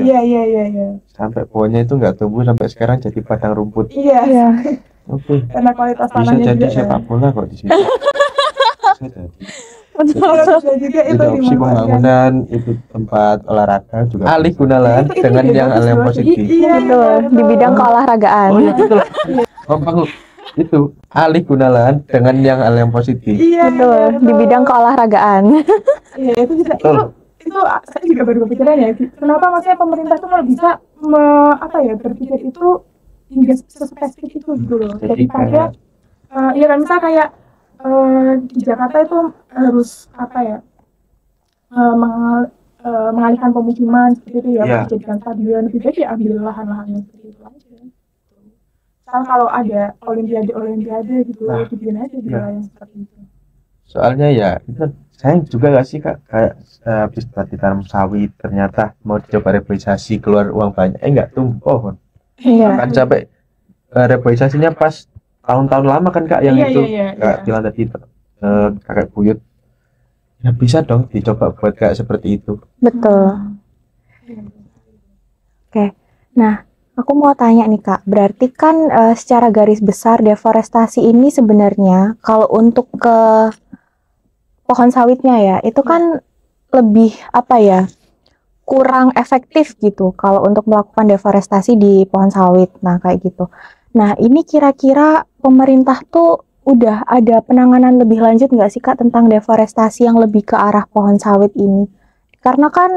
Sampai pohonnya itu nggak tumbuh sampai sekarang jadi padang rumput. Iya. Oke. Karena kualitas bisa tanahnya jadi juga sepak bola kok di sini. juga itu opsi pembangunan, itu tempat olahraga juga alih guna lahan dengan yang hal yang positif. Betul, di bidang keolahragaan. Oh iya betul. Gampang itu alih guna lahan dengan yang hal yang positif. Iya, Betul, di bidang keolahragaan. Iya, itu bisa. Betul. Itu saya juga baru kepikiran ya. Kenapa maksudnya pemerintah tuh kalau bisa berpikir itu hingga sespesifik itu gitu loh. Jadi Daripada ya kan misal kayak di Jakarta itu harus mengalihkan pemukiman seperti itu ya, Iya. dijadikan stadion, lebih baik ya ambil lahan-lahan yang seperti itu aja. Misal kalau ada olimpiade gitu, Nah, dibikin aja di iya. wilayah yang seperti itu. Soalnya ya itu sayang juga gak sih kak, kayak habis ditanam sawit ternyata mau dicoba reboisasi keluar uang banyak, enggak tumbuh pohon. Iya. Kan sampai reboisasinya pas tahun-tahun lama kan kak yang Iya, itu iya, kak iya. bilang tadi kakak buyut. Ya bisa dong dicoba buat kayak seperti itu. Betul. Oke. Nah, aku mau tanya nih Kak, berarti kan secara garis besar deforestasi ini sebenarnya kalau untuk ke pohon sawitnya ya, itu kan lebih kurang efektif gitu kalau untuk melakukan deforestasi di pohon sawit. Nah, kayak gitu. Nah, ini kira-kira pemerintah tuh udah ada penanganan lebih lanjut nggak sih Kak tentang deforestasi yang lebih ke arah pohon sawit ini? Karena kan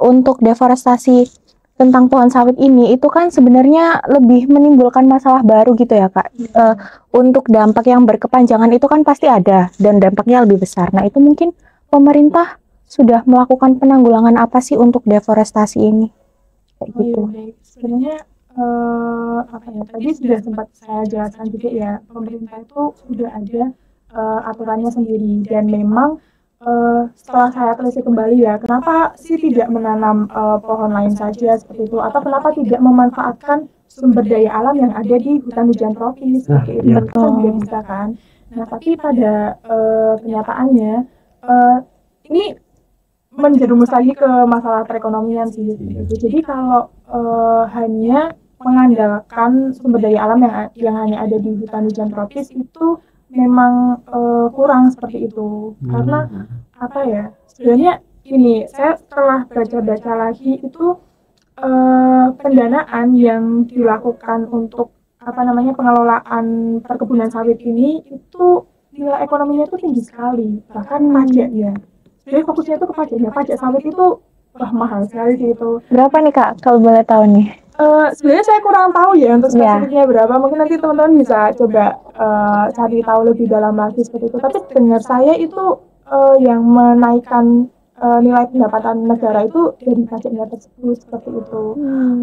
untuk deforestasi tentang pohon sawit ini itu kan sebenarnya lebih menimbulkan masalah baru gitu ya Kak. Untuk dampak yang berkepanjangan itu kan pasti ada dan dampaknya lebih besar. Nah, itu mungkin pemerintah sudah melakukan penanggulangan apa sih untuk deforestasi ini? Kayak gitu. Baik. Sebenarnya tadi sudah sempat saya jelaskan juga ya, pemerintah itu sudah ada aturannya sendiri dan memang setelah saya telisik kembali ya, kenapa sih tidak menanam pohon lain saja seperti itu, atau kenapa tidak memanfaatkan sumber daya alam yang ada di hutan hujan tropis seperti itu, Iya. kan juga bisa kan. Nah, tapi pada kenyataannya ini menjerumus lagi ke masalah perekonomian sih. Jadi kalau hanya mengandalkan sumber daya alam yang hanya ada di hutan hujan tropis itu memang kurang seperti itu. Karena sebenarnya ini saya setelah baca-baca lagi itu pendanaan yang dilakukan untuk pengelolaan perkebunan sawit ini itu nilai ekonominya itu tinggi sekali, bahkan pajak ya. Jadi fokusnya itu ke pajak sawit itu mahal sekali sih itu. Berapa nih Kak kalau boleh tahu nih? Sebenarnya saya kurang tahu ya untuk spesifiknya berapa. Mungkin nanti teman-teman bisa coba cari tahu lebih dalam lagi seperti itu. Tapi dengar saya itu yang menaikkan nilai pendapatan negara itu dari pajaknya tersebut seperti itu.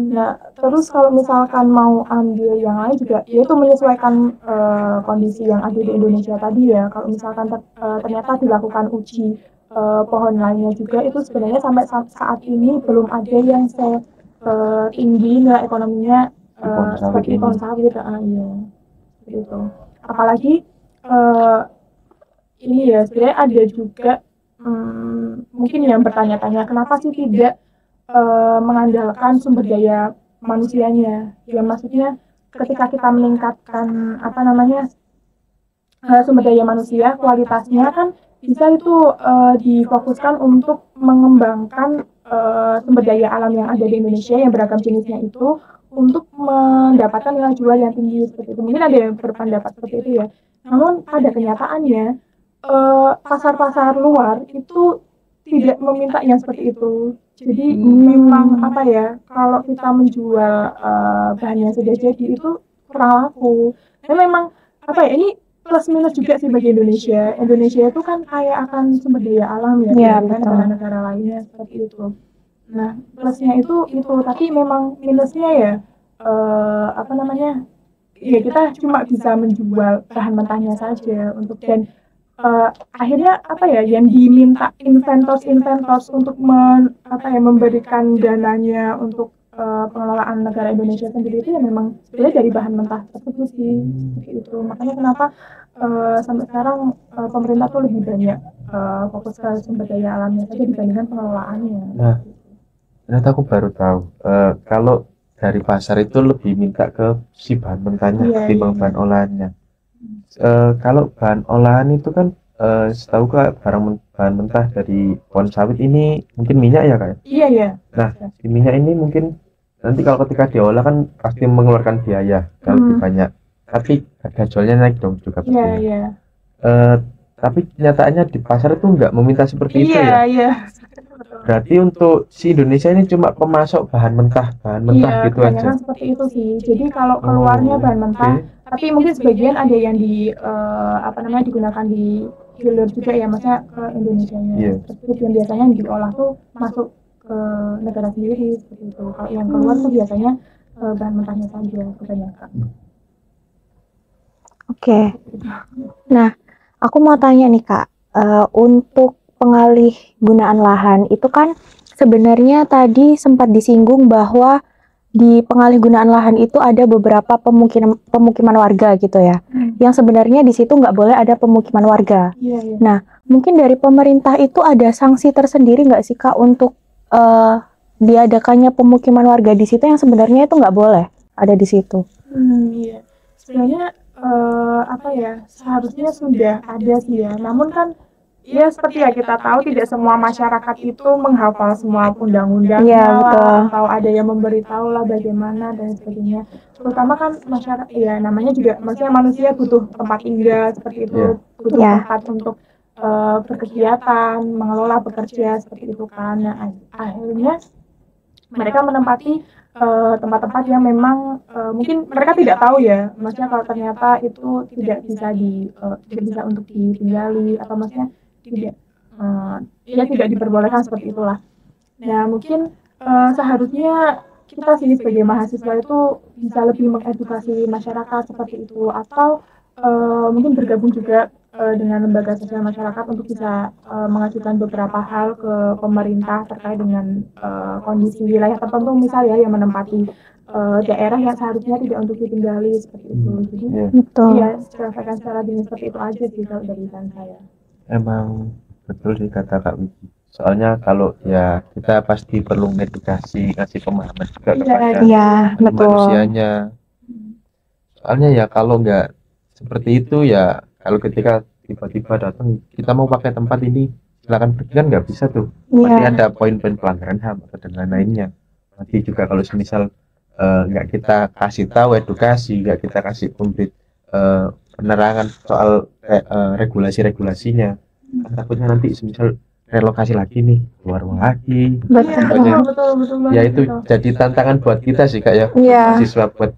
Nah, terus kalau misalkan mau ambil yang lain juga, yaitu menyesuaikan kondisi yang ada di Indonesia tadi ya. Kalau misalkan ternyata dilakukan uji pohon lainnya juga, itu sebenarnya sampai saat ini belum ada yang tinggi nilai ekonominya seperti pohon sawit ya, seperti itu. Apalagi ini ya sebenarnya ada juga mungkin yang bertanya-tanya kenapa sih tidak mengandalkan sumber daya manusianya, ya maksudnya ketika kita meningkatkan sumber daya manusia, kualitasnya kan bisa itu difokuskan untuk mengembangkan sumber daya alam yang ada di Indonesia yang beragam jenisnya itu untuk mendapatkan nilai jual yang tinggi seperti itu. Mungkin ada yang berpendapat seperti itu ya. Namun pada kenyataannya pasar-pasar luar itu tidak meminta yang seperti itu. Jadi memang kalau kita menjual bahan yang sudah jadi itu kurang laku. Dan memang ini plus minus juga sih bagi Indonesia. Indonesia itu kan kaya akan sumber daya alam ya, negara-negara lainnya seperti itu. Nah, plusnya itu, tapi memang minusnya ya ya kita cuma bisa menjual bahan mentahnya saja untuk dan akhirnya yang diminta inventors untuk memberikan dananya untuk pengelolaan negara Indonesia sendiri itu ya memang sebenarnya dari bahan mentah tersebut sih seperti itu. Makanya kenapa sampai sekarang pemerintah tuh lebih banyak fokus ke sumber daya alamnya saja dibandingkan pengelolaannya. Nah, ternyata aku baru tahu kalau dari pasar itu lebih minta ke si bahan mentahnya ketimbang bahan olahannya. Kalau bahan olahan itu kan setahu kak bahan mentah dari pohon sawit ini mungkin minyak ya kak? Iya. Nah, si minyak ini mungkin nanti kalau ketika diolah kan pasti mengeluarkan biaya yang lebih banyak. tapi harga jualnya naik dong juga Iya, pastinya. iya. Tapi kenyataannya di pasar itu nggak meminta seperti itu ya. Iya. Berarti untuk si Indonesia ini cuma pemasok bahan mentah Iya, gitu aja. kebanyakan seperti itu sih. Jadi kalau keluarnya bahan mentah, tapi mungkin sebagian ada yang digunakan di hilir juga ya, maksudnya ke Indonesianya. Iya. Terus yang biasanya yang diolah tuh masuk ke negara sendiri seperti itu. Kalau yang keluar tuh biasanya bahan mentahnya saja kebanyakan. Oke. Nah, aku mau tanya nih Kak, untuk pengalih gunaan lahan itu kan sebenarnya tadi sempat disinggung bahwa di pengalih gunaan lahan itu ada beberapa pemukiman warga gitu ya, yang sebenarnya di situ nggak boleh ada pemukiman warga. Iya. Nah, mungkin dari pemerintah itu ada sanksi tersendiri nggak sih Kak untuk diadakannya pemukiman warga di situ yang sebenarnya itu nggak boleh ada di situ? Iya. Sebenarnya seharusnya sudah ada sih ya. Namun kan ya seperti ya kita tahu tidak semua masyarakat itu menghafal semua undang-undangnya atau ada yang memberitahu lah bagaimana dan sebagainya. Terutama kan masyarakat ya namanya juga maksudnya manusia butuh tempat tinggal seperti itu, butuh tempat untuk berkegiatan, mengelola bekerja seperti itu kan. Nah, akhirnya mereka menempati tempat-tempat yang memang mungkin mereka tidak tahu ya, maksudnya kalau ternyata itu tidak bisa untuk ditinggali atau maksudnya tidak diperbolehkan seperti itulah. Nah mungkin seharusnya kita sih sebagai mahasiswa itu bisa lebih mengedukasi masyarakat seperti itu, atau mungkin bergabung juga dengan lembaga sosial masyarakat untuk bisa mengajukan beberapa hal ke pemerintah terkait dengan kondisi wilayah tertentu misalnya yang menempati daerah yang seharusnya tidak untuk ditinggali seperti itu. Jadi ya secara dini seperti itu aja sih kalau dari saya. Emang betul sih kata Kak Wiki. Soalnya kalau ya kita pasti perlu edukasi, ngasih pemahaman juga kepada manusianya. Soalnya ya kalau nggak seperti itu ya, kalau ketika tiba-tiba datang kita mau pakai tempat ini silakan pergi kan nggak bisa tuh. Pasti ada poin-poin pelanggaran HAM atau dan lain-lainnya. Nanti juga kalau semisal nggak kita kasih tahu edukasi, nggak kita kasih komplit penerangan soal regulasi-regulasinya, kan takutnya nanti semisal relokasi lagi nih keluar lagi. Betul. Ya itu jadi tantangan buat kita sih Kak ya, mahasiswa buat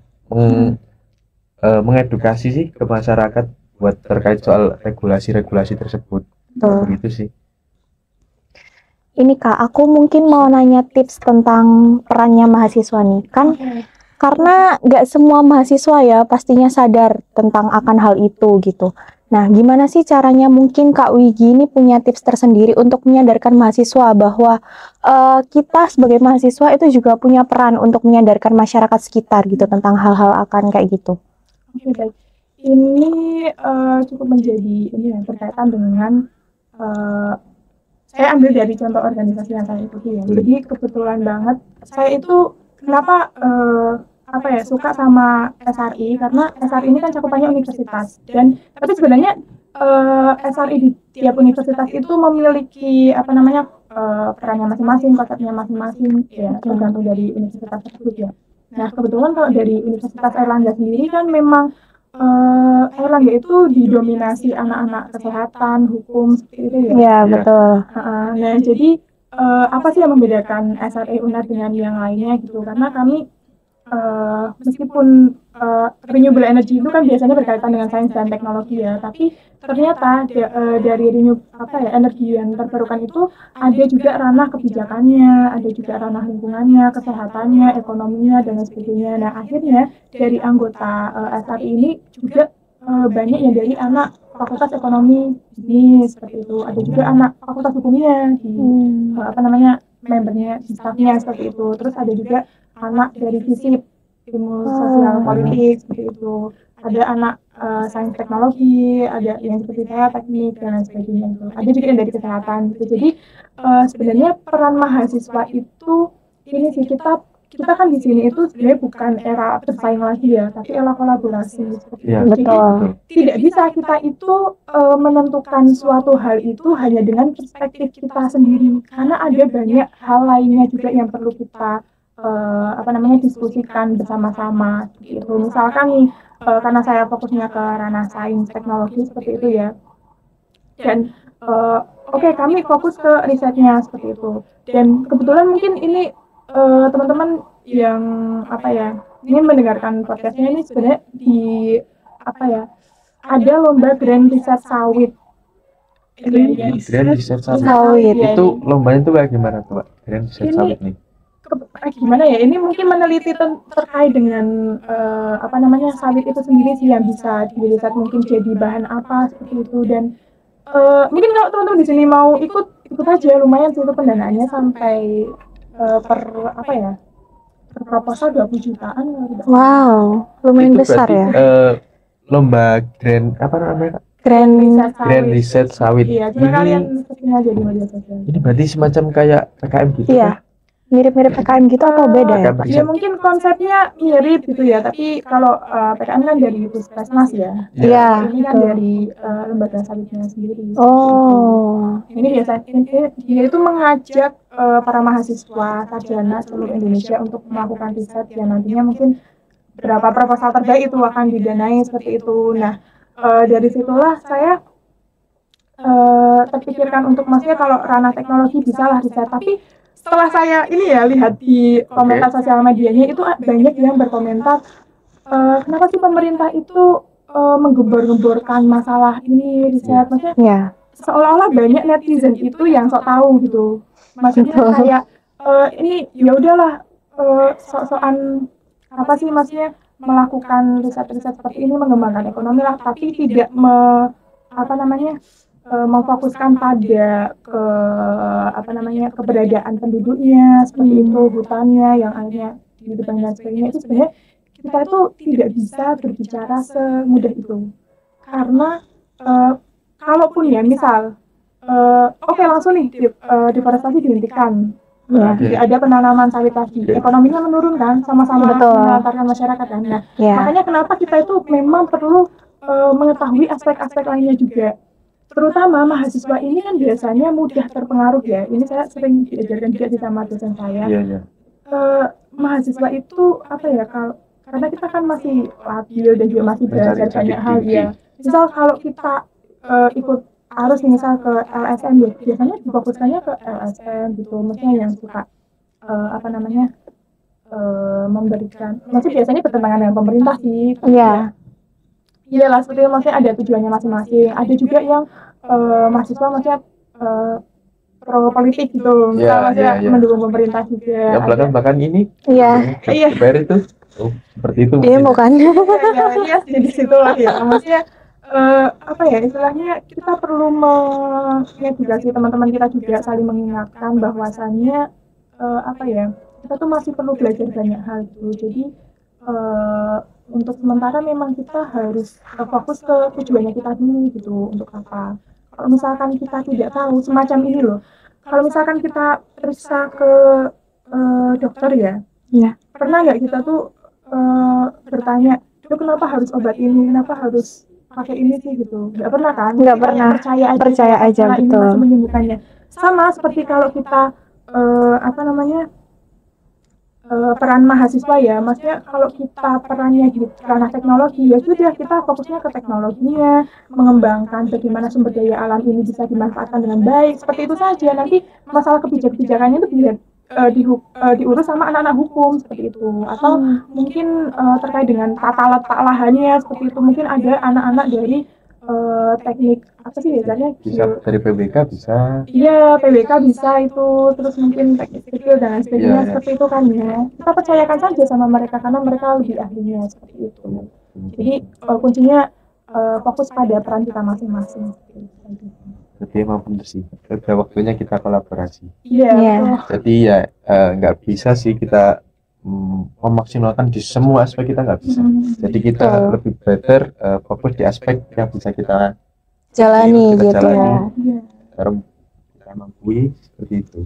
mengedukasi sih ke masyarakat buat terkait soal regulasi-regulasi tersebut. Begitu sih. Ini Kak, aku mungkin mau nanya tips tentang perannya mahasiswa nih. Kan karena nggak semua mahasiswa ya pastinya sadar tentang akan hal itu gitu. Nah, gimana sih caranya mungkin Kak Wigi ini punya tips tersendiri untuk menyadarkan mahasiswa bahwa kita sebagai mahasiswa itu juga punya peran untuk menyadarkan masyarakat sekitar gitu tentang hal-hal akan kayak gitu. Oke, baik. Ini cukup menjadi ini yang berkaitan dengan saya ambil dari contoh organisasi yang saya ikuti ya. Jadi kebetulan banget saya itu kenapa suka sama SRI, karena SRI ini kan cakupannya universitas, dan tapi sebenarnya SRI di tiap universitas itu memiliki perannya masing-masing, konsepnya masing-masing ya, tergantung dari universitas tersebut ya. Nah kebetulan kalau dari Universitas Airlangga sendiri kan memang Airlangga itu didominasi anak-anak kesehatan, hukum seperti itu ya. Iya betul. Nah jadi apa sih yang membedakan SRI UNAR dengan yang lainnya gitu? Karena kami meskipun renewable energy itu kan biasanya berkaitan dengan sains dan teknologi ya, tapi ternyata dari energi yang terbarukan itu ada juga ranah kebijakannya, ada juga ranah lingkungannya, kesehatannya, ekonominya dan sebagainya. Nah akhirnya dari anggota SRI ini juga banyak yang dari anak Fakultas Ekonomi Bisnis seperti itu, ada juga anak Fakultas Hukumnya di membernya, di staffnya seperti itu. Terus ada juga anak dari FISIP, ilmu sosial politik seperti itu. Ada anak sains teknologi, ada yang seperti saya teknik dan lain sebagainya itu. Ada juga yang dari kesehatan gitu. Jadi sebenarnya peran mahasiswa itu ini sih, kita kan di sini itu sebenarnya bukan era bersaing lagi ya, tapi era kolaborasi seperti itu. Jadi tidak bisa kita itu menentukan suatu hal itu hanya dengan perspektif kita sendiri, karena ada banyak hal lainnya juga yang perlu kita diskusikan bersama-sama gitu. Misalkan nih karena saya fokusnya ke ranah sains teknologi seperti itu ya, dan oke, kami fokus ke risetnya seperti itu. Dan kebetulan mungkin ini teman-teman yang ingin mendengarkan podcastnya ini sebenarnya di ada lomba Grand Riset Sawit. Grand Riset Sawit. Itu lombanya tuh kayak gimana tuh, Pak? Grand Riset Sawit nih. Gimana ya? Ini mungkin meneliti terkait dengan sawit itu sendiri sih, yang bisa diriset mungkin jadi bahan apa seperti itu. Dan mungkin kalau teman-teman di sini mau ikut aja, lumayan sih itu pendanaannya sampai per proposal 20 jutaan. Wow, lumayan Itu besar berarti, ya. lomba Grand Grand Riset Sawit. Iya, coba kalian searching aja di media sosial. Ini berarti semacam kayak PKM gitu Iya. kan? Mirip-mirip PKM gitu atau beda ya? PKM Ya mungkin konsepnya mirip gitu ya, tapi kalau PKM kan dari Puskesmas ya. Iya. Ini kan dari lembaga sawitnya sendiri. Oh. Ini biasanya dia itu mengajak para mahasiswa sarjana seluruh Indonesia untuk melakukan riset yang nantinya mungkin berapa proposal terbaik itu akan didanai seperti itu. Nah, dari situlah saya terpikirkan untuk, maksudnya kalau ranah teknologi bisa lah riset, tapi setelah saya ini ya lihat di komentar sosial medianya itu banyak yang berkomentar, kenapa sih pemerintah itu menggembor-gemborkan masalah ini riset, maksudnya Ya. seolah-olah banyak netizen itu yang sok tahu gitu, maksudnya kayak ini ya udahlah sok-sokan maksudnya melakukan riset-riset seperti ini, mengembangkan ekonomi lah, tapi tidak memfokuskan pada keberadaan penduduknya seperti itu, hutannya yang akhirnya ditebang dan sebagainya. Itu sebenarnya kita itu tidak bisa berbicara semudah itu, karena kalaupun ya misal langsung nih deforestasi dihentikan, ada penanaman sawit lagi, ekonominya menurun kan, sama-sama menelantarkan masyarakat kan. Nah, makanya kenapa kita itu memang perlu mengetahui aspek-aspek lainnya juga. Terutama mahasiswa ini kan biasanya mudah terpengaruh ya. Ini saya sering diajarkan juga sama dosen saya. Mahasiswa itu karena kita kan masih labil dan juga masih belajar banyak hal ya. Misal kalau kita ikut arus misal ke LSM ya, biasanya difokuskannya ke LSM gitu. Maksudnya yang suka memberikan, maksudnya biasanya bertentangan dengan pemerintah sih. Iya. Iya lah, seperti itu, maksudnya ada tujuannya masing-masing. Ada juga yang mahasiswa maksudnya pro politik gitu, maksudnya mendukung pemerintah juga. Yang bahkan ini, DPR itu, seperti itu. Demo kan? Iya, di situ lah ya. Maksudnya istilahnya kita perlu mengedukasi teman-teman kita juga, saling mengingatkan bahwasannya kita tuh masih perlu belajar banyak hal gitu. Jadi untuk sementara memang kita harus fokus ke tujuannya kita dulu gitu, untuk apa. Kalau misalkan kita tidak tahu semacam ini loh, kalau misalkan kita periksa ke dokter ya, pernah nggak kita tuh bertanya, kenapa harus obat ini, kenapa harus pakai ini sih gitu? Nggak pernah kan? Nggak pernah. Percaya aja ini betul. masih menyembuhkannya. Sama seperti kalau kita peran mahasiswa ya, maksudnya kalau kita perannya di ranah teknologi ya sudah, kita fokusnya ke teknologinya, mengembangkan bagaimana sumber daya alam ini bisa dimanfaatkan dengan baik, seperti itu saja. Nanti masalah kebijakannya itu bisa diurus sama anak-anak hukum seperti itu, atau mungkin terkait dengan tata letak lahannya seperti itu. Mungkin ada anak-anak dari teknik apa sih biasanya? Bisa dari PBK bisa. Iya, PBK bisa itu, terus mungkin teknik sipil dan sebagainya seperti itu kan ya. Kita percayakan saja sama mereka karena mereka lebih ahlinya seperti itu. Jadi kuncinya fokus pada peran kita masing-masing. Jadi emang bener sih, udah waktunya kita kolaborasi. Iya. Jadi ya nggak bisa sih kita memaksimalkan di semua aspek, kita nggak bisa. Jadi kita lebih better fokus di aspek yang bisa kita jalani gitu ya. Kita mampu seperti itu.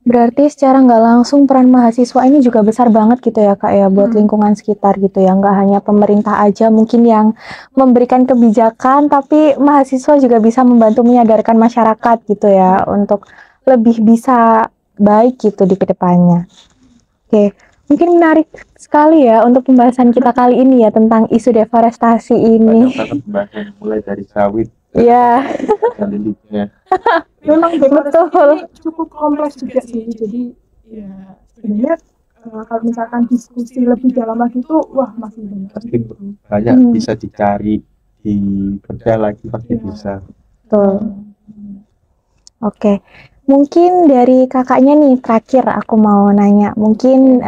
Berarti secara nggak langsung peran mahasiswa ini juga besar banget gitu ya Kak ya, buat lingkungan sekitar gitu ya. Nggak hanya pemerintah aja mungkin yang memberikan kebijakan, tapi mahasiswa juga bisa membantu menyadarkan masyarakat gitu ya, untuk lebih bisa baik gitu di kedepannya. Oke, mungkin menarik sekali ya untuk pembahasan kita kali ini ya tentang isu deforestasi ini. Banyak banget pembahasan mulai dari sawit Iya, dan liliknya. Memang deforestasi Betul. ini cukup kompleks juga sih. Jadi ya sebenarnya kalau misalkan diskusi lebih dalam lagi tuh wah masih banyak. Pasti banyak bisa dicari di bedah lagi pasti Iya. bisa. betul. Oke, mungkin dari kakaknya nih terakhir aku mau nanya, mungkin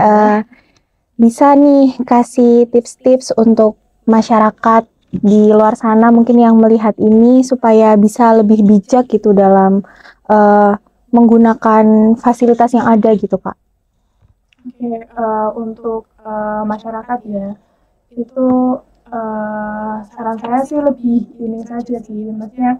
bisa nih kasih tips-tips untuk masyarakat di luar sana mungkin yang melihat ini supaya bisa lebih bijak gitu dalam menggunakan fasilitas yang ada gitu Kak. Oke, untuk masyarakat ya itu saran saya sih lebih ini saja sih, maksudnya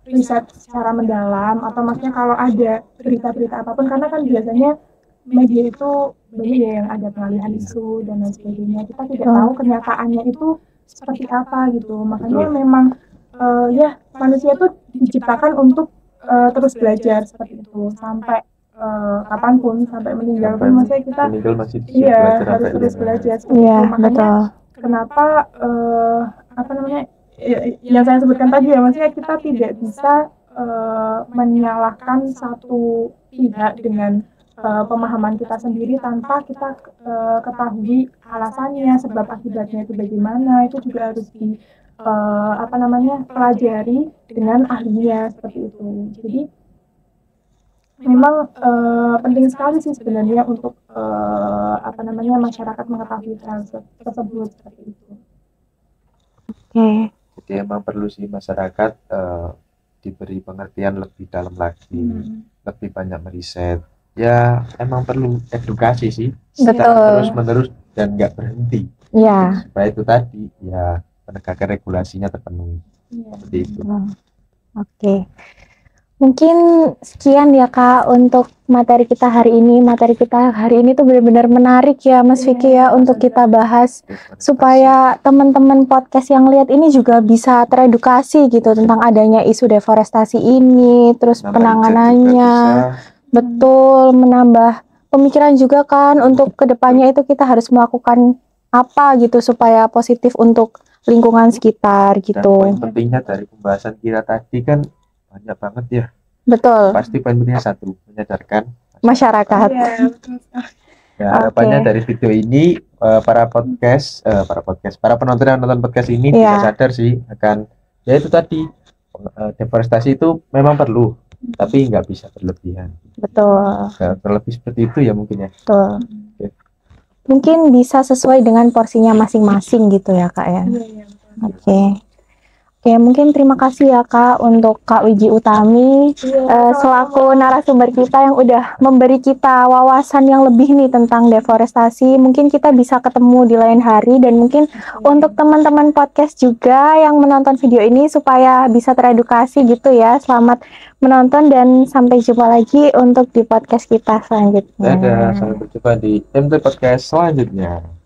riset secara mendalam atau maksudnya kalau ada berita-berita apapun karena kan biasanya media itu banyak ya yang ada pengalihan isu dan lain sebagainya, kita tidak tahu kenyataannya itu seperti apa gitu, makanya memang ya manusia itu diciptakan untuk terus belajar seperti itu sampai kapanpun, sampai meninggal pun maksudnya kita meninggal masih iya belajar harus sampai terus lima. belajar seperti Iya, itu, makanya betul. kenapa apa namanya yang saya sebutkan tadi ya, maksudnya kita tidak bisa menyalahkan satu pihak dengan pemahaman kita sendiri tanpa kita ketahui alasannya, sebab akibatnya itu bagaimana, itu juga harus di apa namanya pelajari dengan ahlinya seperti itu. Jadi memang penting sekali sih sebenarnya untuk apa namanya masyarakat mengetahui hal tersebut seperti itu. Oke. Jadi emang perlu sih masyarakat diberi pengertian lebih dalam lagi, lebih banyak meriset. Ya emang perlu edukasi sih, Betul. terus menerus dan nggak berhenti. Iya. Supaya itu tadi ya penegakan regulasinya terpenuhi. Iya. Seperti itu. Oke. Mungkin sekian ya Kak untuk materi kita hari ini. Materi kita hari ini tuh benar-benar menarik ya Mas Vicky ya untuk kita bahas supaya teman-teman podcast yang lihat ini juga bisa teredukasi gitu tentang adanya isu deforestasi ini, terus Nama penanganannya. Betul, menambah pemikiran juga kan untuk kedepannya itu kita harus melakukan apa gitu supaya positif untuk lingkungan sekitar Dan gitu. poin pentingnya dari pembahasan kita tadi kan banyak banget ya. Betul, Pasti poin pentingnya satu, menyadarkan masyarakat. Iya, betul. Ya, harapannya dari video ini para penonton yang nonton podcast ini Iya. bisa sadar sih akan ya itu tadi deforestasi itu memang perlu, tapi nggak bisa berlebihan. Betul, Nggak berlebih seperti itu ya mungkin ya. betul. Oke. Mungkin bisa sesuai dengan porsinya masing-masing gitu ya Kak ya. Iya, iya, betul. Oke. Oke, mungkin terima kasih ya Kak untuk Kak Wiji Utami selaku narasumber kita yang udah memberi kita wawasan yang lebih nih tentang deforestasi. Mungkin kita bisa ketemu di lain hari dan mungkin untuk teman-teman podcast juga yang menonton video ini supaya bisa teredukasi gitu ya. Selamat menonton dan sampai jumpa lagi untuk di podcast kita selanjutnya. Dadah, sampai berjumpa di MT Podcast selanjutnya.